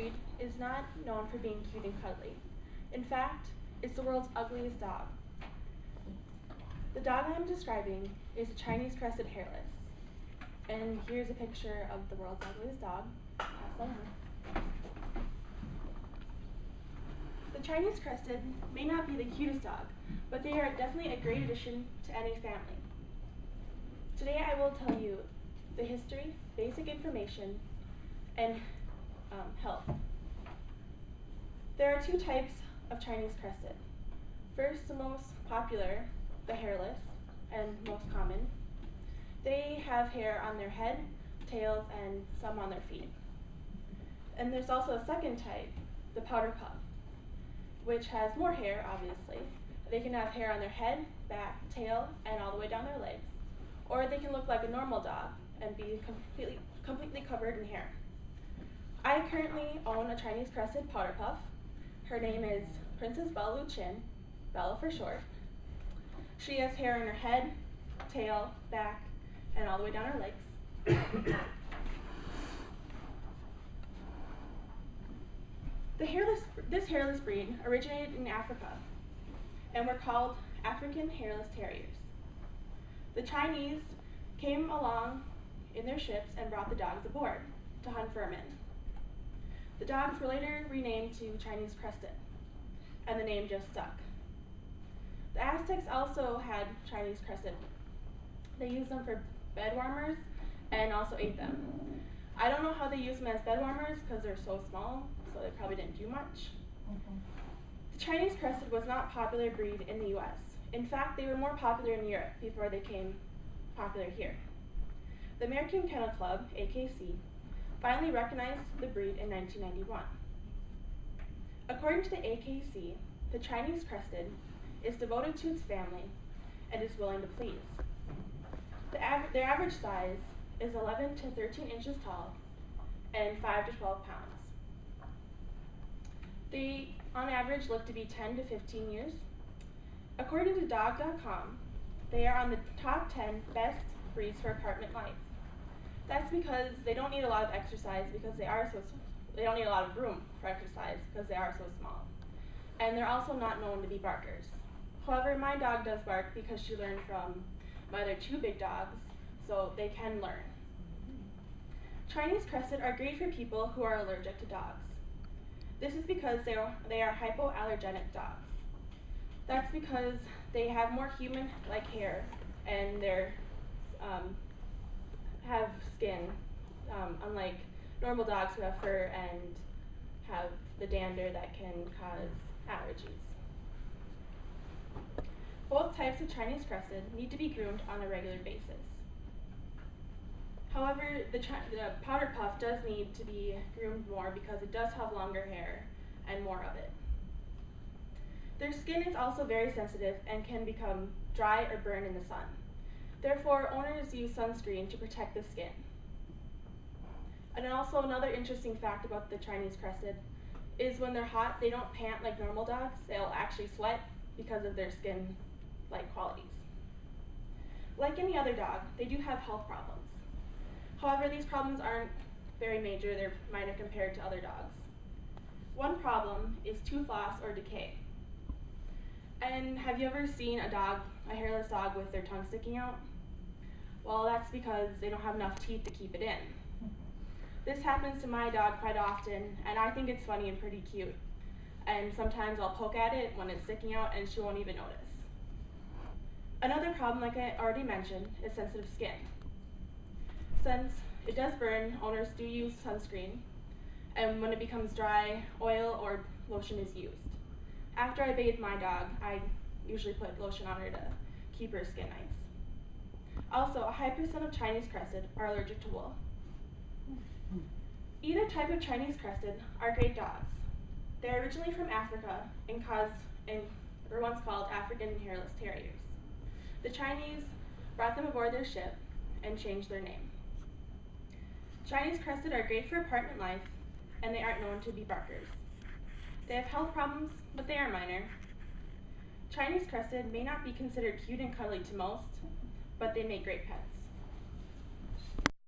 breed is not known for being cute and cuddly. In fact, it's the world's ugliest dog. The dog I'm describing is a Chinese crested hairless. And here's a picture of the world's ugliest dog. The Chinese crested may not be the cutest dog, but they are definitely a great addition to any family. Today I will tell you the history, basic information, and health. There are two types of Chinese crested. First, the most popular, the hairless, and most common. They have hair on their head, tails, and some on their feet. And there's also a second type, the powder puff, which has more hair, obviously. They can have hair on their head, back, tail, and all the way down their legs. Or they can look like a normal dog and be completely covered in hair. I currently own a Chinese crested powder puff. Her name is Princess Bella Chin, Bella for short. She has hair on her head, tail, back, and all the way down her legs. This hairless breed originated in Africa and were called African hairless terriers. The Chinese came along in their ships and brought the dogs aboard to hunt vermin. The dogs were later renamed to Chinese crested, and the name just stuck. The Aztecs also had Chinese crested. They used them for bed warmers and also ate them. I don't know how they used them as bed warmers because they're so small, so they probably didn't do much. The Chinese crested was not a popular breed in the US. In fact, they were more popular in Europe before they became popular here. The American Kennel Club, AKC, finally recognized the breed in 1991. According to the AKC, the Chinese crested is devoted to its family and is willing to please. Their average size is 11 to 13 inches tall and 5 to 12 pounds. They, on average, live to be 10 to 15 years. According to dog.com, they are on the top 10 best breeds for apartment life. That's because they don't need a lot of exercise because they don't need a lot of room for exercise because they are so small. And they're also not known to be barkers. However, my dog does bark because she learned from my other two big dogs, so they can learn. Chinese crested are great for people who are allergic to dogs. This is because they are hypoallergenic dogs. That's because they have more human-like hair and they have skin, unlike normal dogs who have fur and have the dander that can cause allergies. Both types of Chinese crested need to be groomed on a regular basis. However, the powder puff does need to be groomed more because it does have longer hair and more of it. Their skin is also very sensitive and can become dry or burn in the sun. Therefore, owners use sunscreen to protect the skin. And also another interesting fact about the Chinese crested is when they're hot, they don't pant like normal dogs. They'll actually sweat because of their skin-like qualities. Like any other dog, they do have health problems. However, these problems aren't very major. They're minor compared to other dogs. One problem is tooth loss or decay. And have you ever seen a hairless dog with their tongue sticking out? Well, that's because they don't have enough teeth to keep it in. This happens to my dog quite often, and I think it's funny and pretty cute. And sometimes I'll poke at it when it's sticking out and she won't even notice. Another problem, like I already mentioned, is sensitive skin. Since it does burn, owners do use sunscreen, and when it becomes dry, oil or lotion is used. After I bathe my dog, I usually put lotion on her to keep her skin nice. Also, a high percent of Chinese crested are allergic to wool. Either type of Chinese crested are great dogs. They're originally from Africa and were once called African hairless terriers. The Chinese brought them aboard their ship and changed their name. Chinese crested are great for apartment life, and they aren't known to be barkers. They have health problems, but they are minor. Chinese crested may not be considered cute and cuddly to most, but they make great pets.